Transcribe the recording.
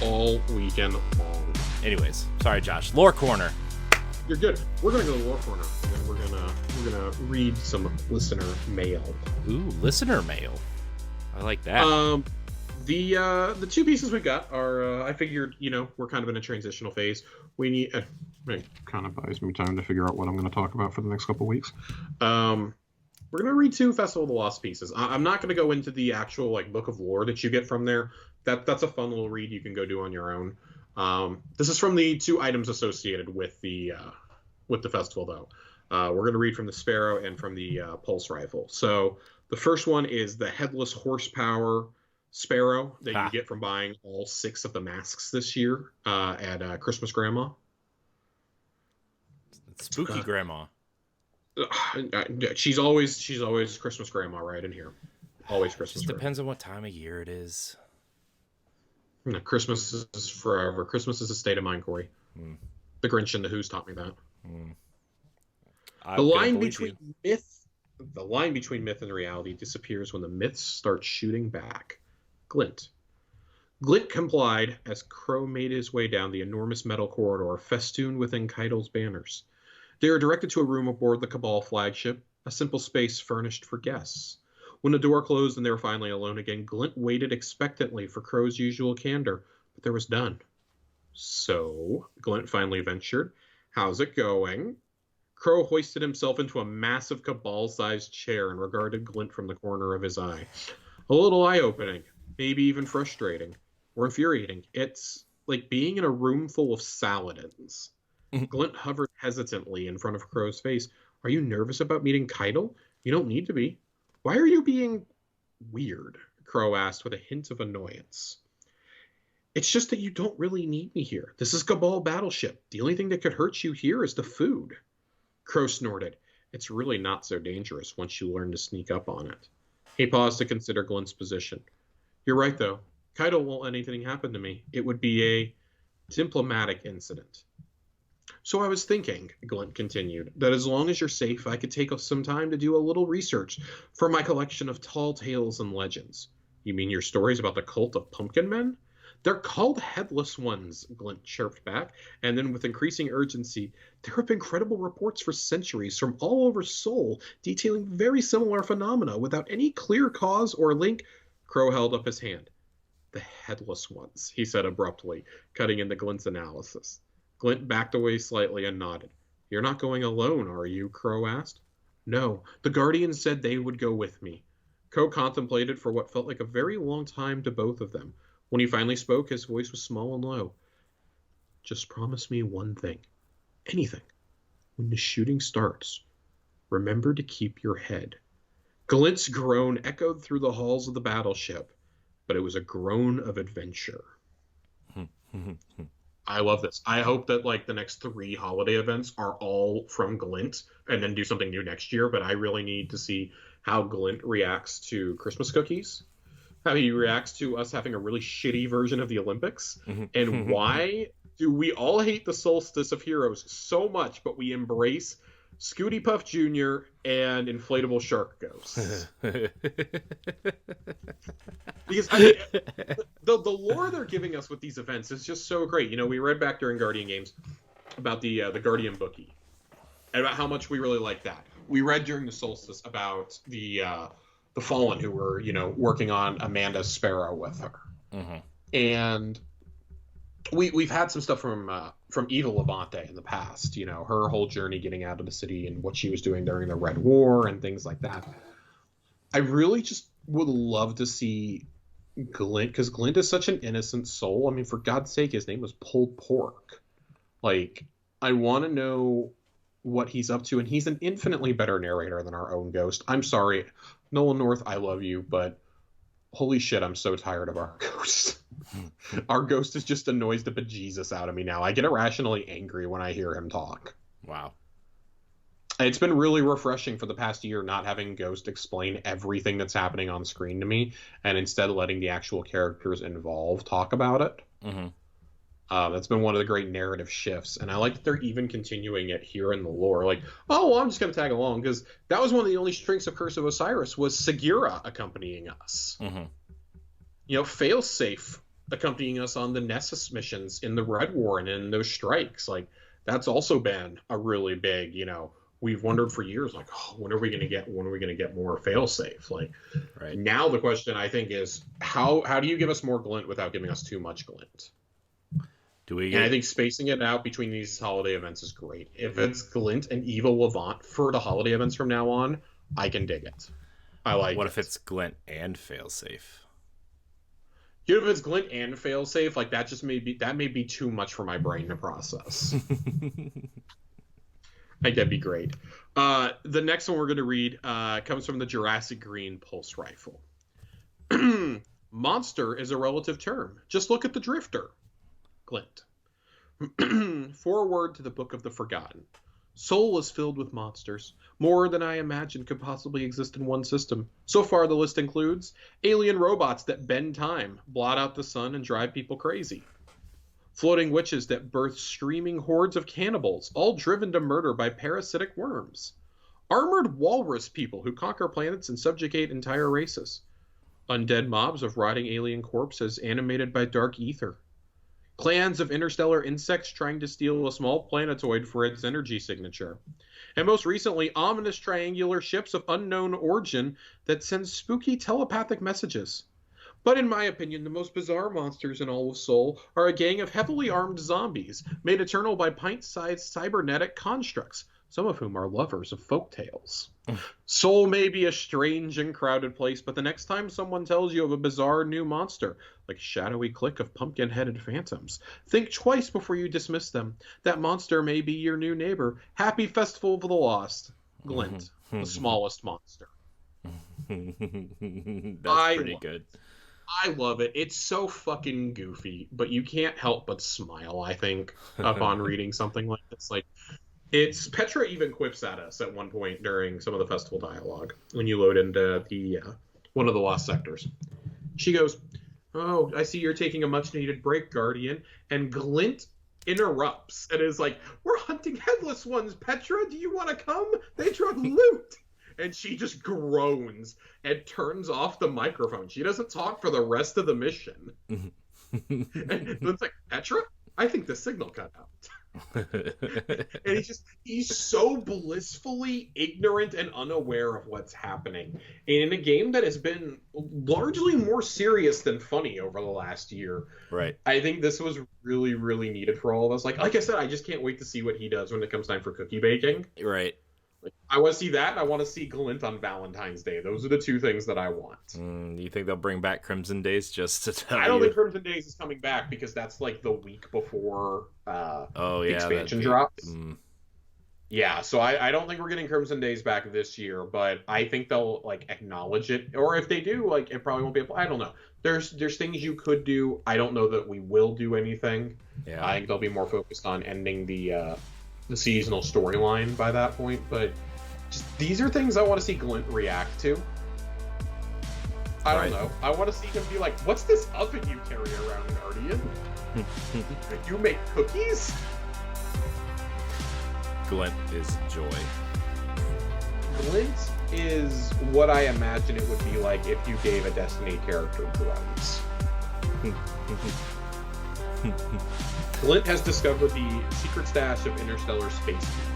all weekend long. Anyways, sorry, Josh. Lore corner. You're good. We're gonna go to Lore Corner, and then we're gonna read some listener mail. Ooh, listener mail. I like that. The two pieces we got are I figured we're kind of in a transitional phase. We need it kind of buys me time to figure out what I'm going to talk about for the next couple of weeks. We're going to read two Festival of the Lost pieces. I'm not going to go into the actual book of lore that you get from there. That's a fun little read you can go do on your own. This is from the two items associated with the festival, though. We're going to read from the Sparrow and from the Pulse Rifle. So the first one is the Headless Horsepower Sparrow that you get from buying all 6 of the masks this year at Christmas Grandma. Spooky Grandma. She's always Christmas Grandma right in here. Always Christmas. Just depends on what time of year it is. Christmas is forever. Christmas is a state of mind, Corey. The Grinch and the Who's taught me that. The line between myth and reality disappears when the myths start shooting back. Glint. Glint complied as Crow made his way down the enormous metal corridor festooned within Keitel's banners. They are directed to a room aboard the Cabal flagship, a simple space furnished for guests. When the door closed and they were finally alone again, Glint waited expectantly for Crow's usual candor, but there was none. So, Glint finally ventured. "How's it going?" Crow hoisted himself into a massive Cabal-sized chair and regarded Glint from the corner of his eye. A little eye-opening, maybe even frustrating, or infuriating. It's like being in a room full of Saladins. Glint hovered hesitantly in front of Crow's face. "Are you nervous about meeting Keitel? You don't need to be." "Why are you being weird?" Crow asked with a hint of annoyance. "It's just that you don't really need me here. This is Cabal battleship. The only thing that could hurt you here is the food." Crow snorted. "It's really not so dangerous once you learn to sneak up on it." He paused to consider Glint's position. "You're right, though. Keitel won't let anything happen to me. It would be a diplomatic incident." "So I was thinking," Glint continued, "that as long as you're safe, I could take some time to do a little research for my collection of tall tales and legends." "You mean your stories about the cult of pumpkin men?" "They're called Headless ones," Glint chirped back, and then with increasing urgency, "there have been credible reports for centuries from all over Seoul detailing very similar phenomena without any clear cause or link." Crow held up his hand. "The Headless ones," he said abruptly, cutting into Glint's analysis. Glint backed away slightly and nodded. "You're not going alone, are you?" Crow asked. "No, the Guardians said they would go with me." Crow contemplated for what felt like a very long time to both of them. When he finally spoke, his voice was small and low. "Just promise me one thing. Anything. When the shooting starts, remember to keep your head." Glint's groan echoed through the halls of the battleship, but it was a groan of adventure. I love this. I hope that the next 3 holiday events are all from Glint and then do something new next year, but I really need to see how Glint reacts to Christmas cookies, how he reacts to us having a really shitty version of the Olympics, and why do we all hate the Solstice of Heroes so much, but we embrace Scooty Puff Jr. and inflatable shark ghosts. Because the lore they're giving us with these events is just so great. We read back during Guardian Games about the Guardian bookie and about how much we really like that. We read during the Solstice about the Fallen who were working on Amanda's Sparrow with her, and we've had some stuff from Eva Levante in the past. Her whole journey getting out of the city and what she was doing during the Red War and things like that. I really just would love to see Glint, because Glint is such an innocent soul. I mean, for God's sake, his name was pulled pork. I want to know what he's up to, and he's an infinitely better narrator than our own Ghost. I'm sorry, Nolan North, I love you, but holy shit, I'm so tired of our Ghost. Our Ghost is just annoys the bejesus out of me now. I get irrationally angry when I hear him talk. Wow. It's been really refreshing for the past year not having Ghost explain everything that's happening on screen to me, and instead letting the actual characters involved talk about it. That's been one of the great narrative shifts, and I like that they're even continuing it here in the lore. I'm just going to tag along, because that was one of the only strengths of Curse of Osiris was Segura accompanying us. Failsafe accompanying us on the Nessus missions in the Red War and in those strikes. Like, that's also been a really big, we've wondered for years, like, oh, when are we going to get more failsafe? Like, Right. now the question I think is how do you give us more Glint without giving us too much Glint? And I think spacing it out between these holiday events is great. If it's Glint and Evil Levant for the holiday events from now on, I can dig it. I like it. What if it's Glint and failsafe? If it's Glint and failsafe, like that may be too much for my brain to process. I think that'd be great. The next one we're going to read comes from the Jurassic Green Pulse Rifle. Monster is a relative term. Just look at the Drifter. Glint. Forward to the Book of the Forgotten. Sol is filled with monsters. More than I imagined could possibly exist in one system. So far, the list includes alien robots that bend time, blot out the sun, and drive people crazy. Floating witches that birth streaming hordes of cannibals, all driven to murder by parasitic worms. Armored walrus people who conquer planets and subjugate entire races. Undead mobs of rotting alien corpses animated by dark ether. Clans of interstellar insects trying to steal a small planetoid for its energy signature. And most recently, ominous triangular ships of unknown origin that send spooky telepathic messages. But in my opinion, the most bizarre monsters in all of Sol are a gang of heavily armed zombies, made eternal by pint-sized cybernetic constructs, some of whom are lovers of folktales. Sol may be a strange and crowded place, but the next time someone tells you of a bizarre new monster, like a shadowy clique of pumpkin-headed phantoms, think twice before you dismiss them. That monster may be your new neighbor. Happy Festival of the Lost. Glint, the smallest monster. That's pretty good. I love it. It's so fucking goofy, but you can't help but smile, I think, upon reading something like this. Like, Petra even quips at us at one point during some of the festival dialogue when you load into the one of the lost sectors. She goes, "Oh, I see you're taking a much-needed break, Guardian." And Glint interrupts and is like, "We're hunting headless ones, Petra. Do you want to come? They drug loot." And she just groans and turns off the microphone. She doesn't talk for the rest of the mission. And it's like, "Petra, I think the signal cut out." And he's so blissfully ignorant and unaware of what's happening. And in a game that has been largely more serious than funny over the last year, right? I think this was really, really needed for all of us. Like I said, I just can't wait to see what he does when it comes time for cookie baking. Right. Like, I want to see that. And I want to see Glint on Valentine's Day. Those are the two things that I want. You think they'll bring back Crimson Days just to tell you? I don't think Crimson Days is coming back because that's like the week before the expansion drops. Yeah, so I don't think we're getting Crimson Days back this year, but I think they'll like acknowledge it. Or if they do, like it probably won't be. I don't know. There's things you could do. I don't know that we will do anything. Yeah. I think they'll be more focused on ending the seasonal storyline by that point, but just these are things I want to see Glint react to. I don't know. I want to see him be like, "What's this oven you carry around, Guardian? You make cookies?" Glint is joy. Glint is what I imagine it would be like if you gave a Destiny character drugs. Glint has discovered the secret stash of interstellar space beef.